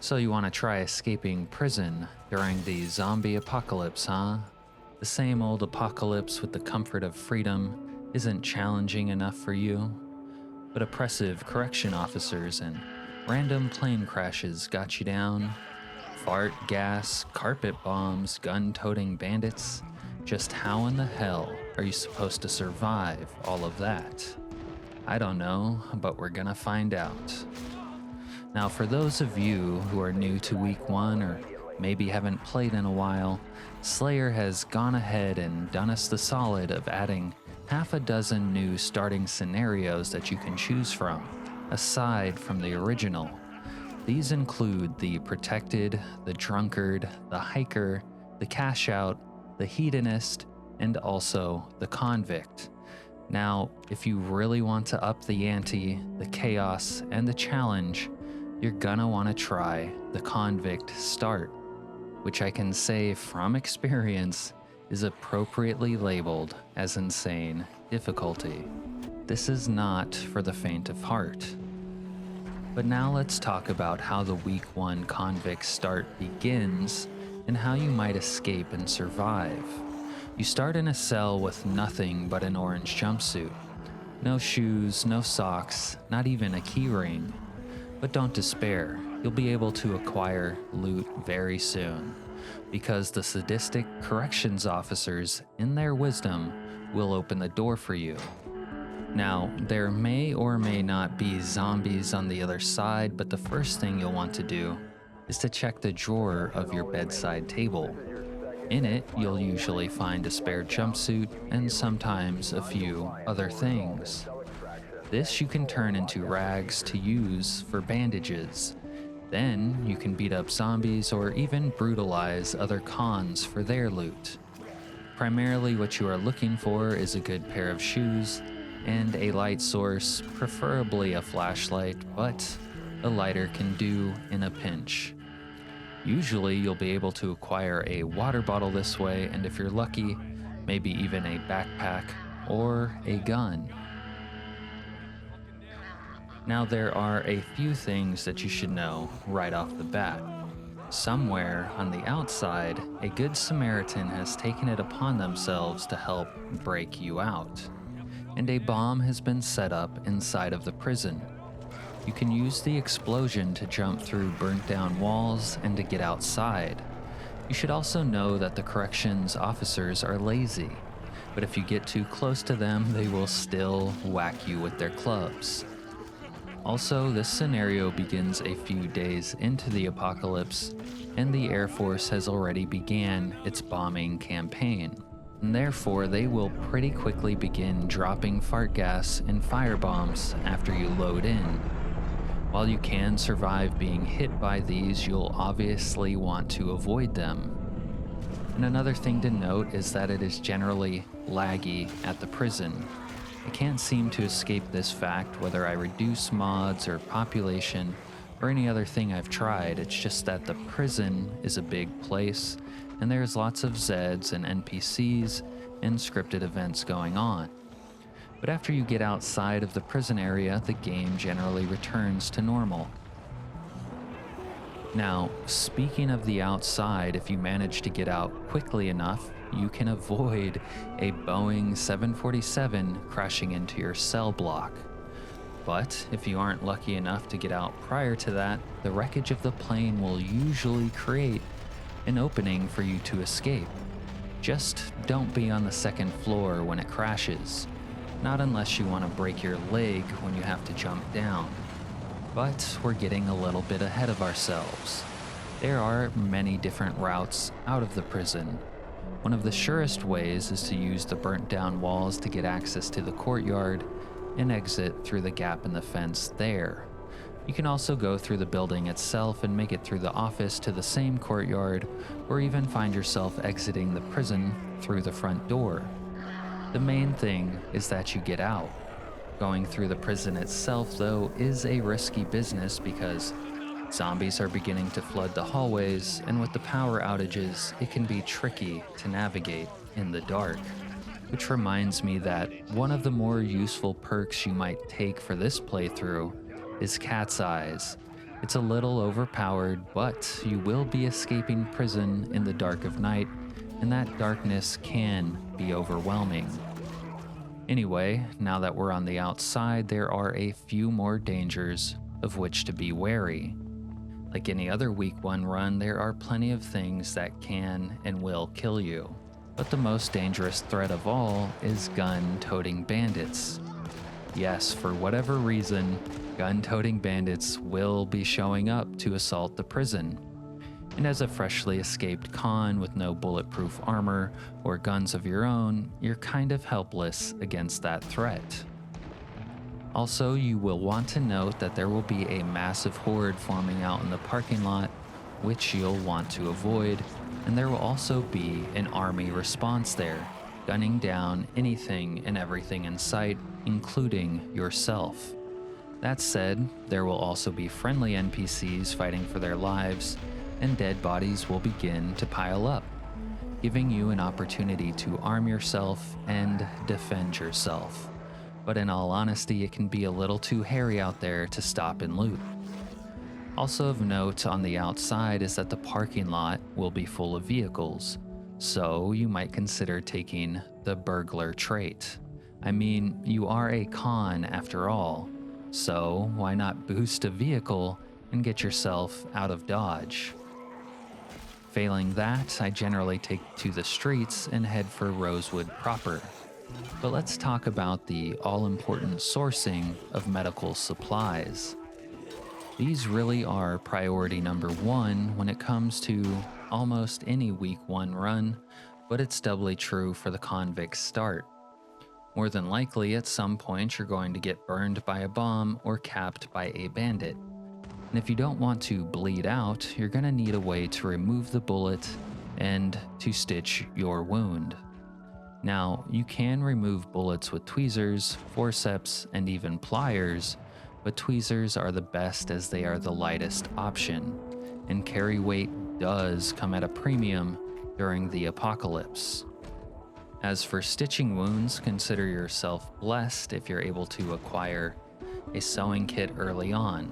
So you want to try escaping prison during the zombie apocalypse, huh? The same old apocalypse with the comfort of freedom isn't challenging enough for you? But oppressive correction officers and random plane crashes got you down? Fart, gas, carpet bombs, gun-toting bandits? Just how in the hell are you supposed to survive all of that? I don't know, but we're gonna find out. Now, for those of you who are new to week 1 or maybe haven't played in a while, Slayer has gone ahead and done us the solid of adding half a dozen new starting scenarios that you can choose from, aside from the original. These include the Protected, the Drunkard, the Hiker, the Cash Out, the Hedonist, and also the Convict. Now, if you really want to up the ante, the chaos, and the challenge, you're gonna want to try the Convict Start, which I can say from experience is appropriately labeled as insane difficulty. This is not for the faint of heart. But now let's talk about how the week 1 Convict Start begins and how you might escape and survive. You start in a cell with nothing but an orange jumpsuit. No shoes, no socks, not even a key ring. But don't despair, you'll be able to acquire loot very soon, because the sadistic corrections officers, in their wisdom, will open the door for you. Now, there may or may not be zombies on the other side, but the first thing you'll want to do is to check the drawer of your bedside table. In it, you'll usually find a spare jumpsuit and sometimes a few other things. This you can turn into rags to use for bandages. Then you can beat up zombies or even brutalize other cons for their loot. Primarily what you are looking for is a good pair of shoes and a light source, preferably a flashlight, but a lighter can do in a pinch. Usually you'll be able to acquire a water bottle this way, and if you're lucky, maybe even a backpack or a gun. Now there are a few things that you should know right off the bat. Somewhere on the outside, a good Samaritan has taken it upon themselves to help break you out, and a bomb has been set up inside of the prison. You can use the explosion to jump through burnt down walls and to get outside. You should also know that the corrections officers are lazy, but if you get too close to them, they will still whack you with their clubs. Also, this scenario begins a few days into the apocalypse, and the Air Force has already began its bombing campaign. And therefore, they will pretty quickly begin dropping fart gas and firebombs after you load in. While you can survive being hit by these, you'll obviously want to avoid them. And another thing to note is that it is generally laggy at the prison. I can't seem to escape this fact whether I reduce mods or population or any other thing I've tried. It's just that the prison is a big place and there's lots of Zeds and NPCs and scripted events going on. But after you get outside of the prison area, the game generally returns to normal. Now, speaking of the outside, if you manage to get out quickly enough, you can avoid a Boeing 747 crashing into your cell block. But if you aren't lucky enough to get out prior to that, the wreckage of the plane will usually create an opening for you to escape. Just don't be on the second floor when it crashes, not unless you want to break your leg when you have to jump down. But we're getting a little bit ahead of ourselves. There are many different routes out of the prison. One of the surest ways is to use the burnt down walls to get access to the courtyard and exit through the gap in the fence there. You can also go through the building itself and make it through the office to the same courtyard, or even find yourself exiting the prison through the front door. The main thing is that you get out. Going through the prison itself, though, is a risky business because zombies are beginning to flood the hallways, and with the power outages, it can be tricky to navigate in the dark. Which reminds me that one of the more useful perks you might take for this playthrough is Cat's Eyes. It's a little overpowered, but you will be escaping prison in the dark of night, and that darkness can be overwhelming. Anyway, now that we're on the outside, there are a few more dangers of which to be wary. Like any other week 1 run, there are plenty of things that can and will kill you. But the most dangerous threat of all is gun-toting bandits. Yes, for whatever reason, gun-toting bandits will be showing up to assault the prison. And as a freshly escaped con with no bulletproof armor or guns of your own, you're kind of helpless against that threat. Also, you will want to note that there will be a massive horde forming out in the parking lot, which you'll want to avoid, and there will also be an army response there, gunning down anything and everything in sight, including yourself. That said, there will also be friendly NPCs fighting for their lives, and dead bodies will begin to pile up, giving you an opportunity to arm yourself and defend yourself. But in all honesty, it can be a little too hairy out there to stop and loot. Also of note on the outside is that the parking lot will be full of vehicles, so you might consider taking the burglar trait. I mean, you are a con after all, so why not boost a vehicle and get yourself out of Dodge? Failing that, I generally take to the streets and head for Rosewood proper. But let's talk about the all-important sourcing of medical supplies. These really are priority number 1 when it comes to almost any week 1 run, but it's doubly true for the Convict Start. More than likely, at some point you're going to get burned by a bomb or capped by a bandit. And if you don't want to bleed out, you're going to need a way to remove the bullet and to stitch your wound. Now, you can remove bullets with tweezers, forceps, and even pliers, but tweezers are the best as they are the lightest option, and carry weight does come at a premium during the apocalypse. As for stitching wounds, consider yourself blessed if you're able to acquire a sewing kit early on,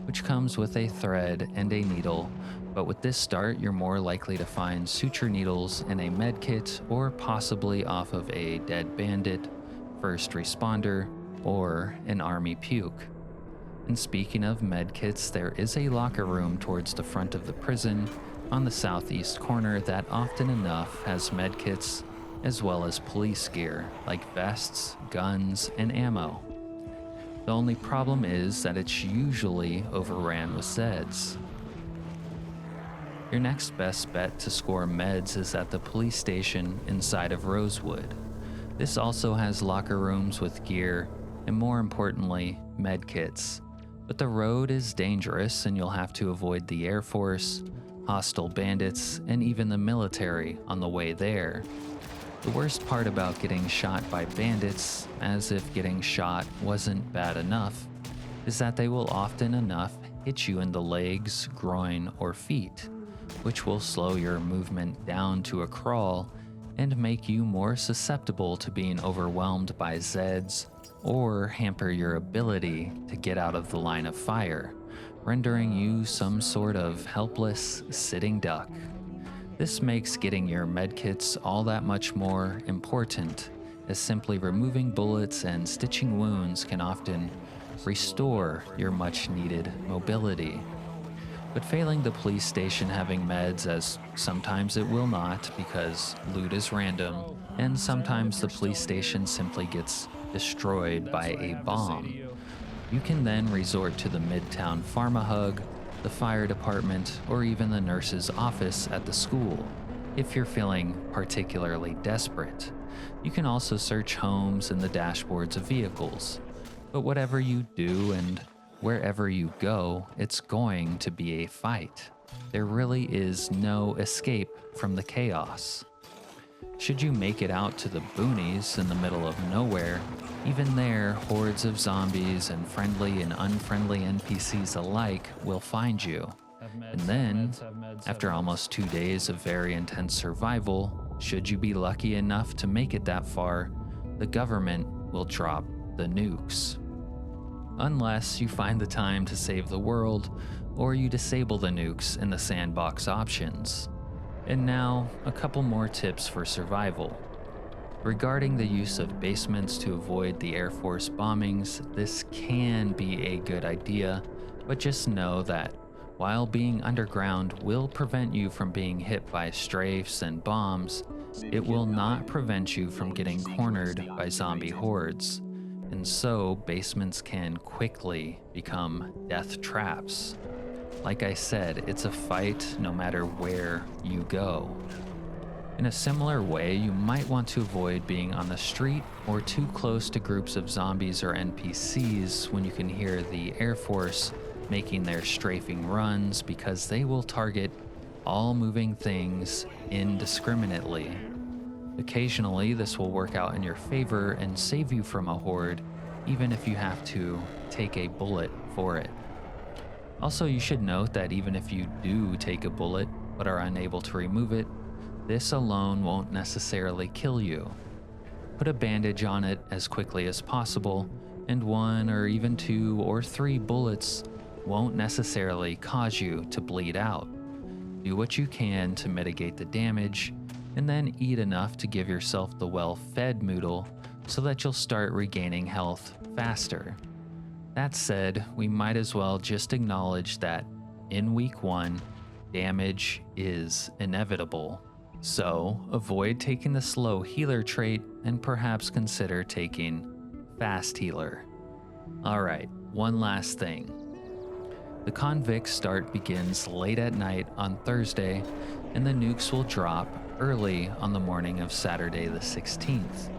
which comes with a thread and a needle, but with this start you're more likely to find suture needles in a med kit or possibly off of a dead bandit, first responder, or an army puke. And speaking of med kits, there is a locker room towards the front of the prison on the southeast corner that often enough has med kits as well as police gear like vests, guns, and ammo. The only problem is that it's usually overran with Zeds. Your next best bet to score meds is at the police station inside of Rosewood. This also has locker rooms with gear and, more importantly, med kits. But the road is dangerous and you'll have to avoid the Air Force, hostile bandits, and even the military on the way there. The worst part about getting shot by bandits, as if getting shot wasn't bad enough, is that they will often enough hit you in the legs, groin, or feet, which will slow your movement down to a crawl and make you more susceptible to being overwhelmed by Zeds or hamper your ability to get out of the line of fire, rendering you some sort of helpless sitting duck. This makes getting your medkits all that much more important, as simply removing bullets and stitching wounds can often restore your much-needed mobility. But failing the police station having meds, as sometimes it will not because loot is random, and sometimes the police station simply gets destroyed by a bomb, you can then resort to the Midtown Pharma-Hug, the fire department, or even the nurse's office at the school, if you're feeling particularly desperate. You can also search homes and the dashboards of vehicles. But whatever you do and wherever you go, it's going to be a fight. There really is no escape from the chaos. Should you make it out to the boonies in the middle of nowhere, even there, hordes of zombies and friendly and unfriendly NPCs alike will find you. And then, after almost 2 days of very intense survival, should you be lucky enough to make it that far, the government will drop the nukes. unless you find the time to save the world or you disable the nukes in the sandbox options. And now, a couple more tips for survival. Regarding the use of basements to avoid the Air Force bombings, this can be a good idea, but just know that while being underground will prevent you from being hit by strafes and bombs, it will not prevent you from getting cornered by zombie hordes, and so basements can quickly become death traps. Like I said, it's a fight no matter where you go. In a similar way, you might want to avoid being on the street or too close to groups of zombies or NPCs when you can hear the Air Force making their strafing runs, because they will target all moving things indiscriminately. Occasionally, this will work out in your favor and save you from a horde, even if you have to take a bullet for it. Also, you should note that even if you do take a bullet but are unable to remove it, this alone won't necessarily kill you. Put a bandage on it as quickly as possible, and 1 or even 2 or 3 bullets won't necessarily cause you to bleed out. Do what you can to mitigate the damage, and then eat enough to give yourself the well-fed noodle so that you'll start regaining health faster. That said, we might as well just acknowledge that in week 1, damage is inevitable. So avoid taking the slow healer trait and perhaps consider taking fast healer. Alright, one last thing. The Convict Start begins late at night on Thursday, and the nukes will drop early on the morning of Saturday the 16th.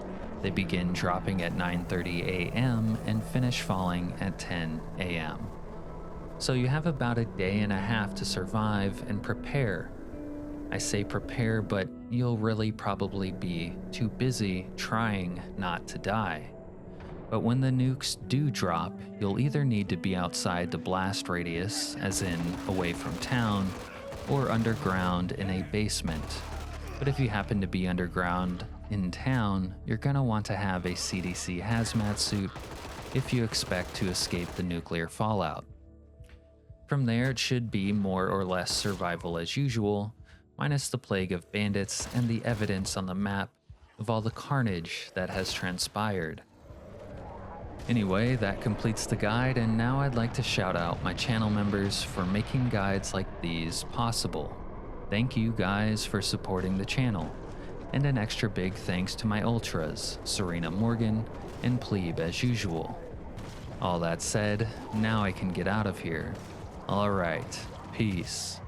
They begin dropping at 9:30 a.m. and finish falling at 10 a.m. So you have about a day and a half to survive and prepare. I say prepare, but you'll really probably be too busy trying not to die. But when the nukes do drop, you'll either need to be outside the blast radius, as in away from town, or underground in a basement. But if you happen to be underground in town, you're gonna want to have a CDC hazmat suit if you expect to escape the nuclear fallout. From there, it should be more or less survival as usual, minus the plague of bandits and the evidence on the map of all the carnage that has transpired. Anyway, that completes the guide, and now I'd like to shout out my channel members for making guides like these possible. Thank you guys for supporting the channel, and an extra big thanks to my ultras, Serena Morgan and Plebe as usual. All that said, now I can get out of here. Alright, peace.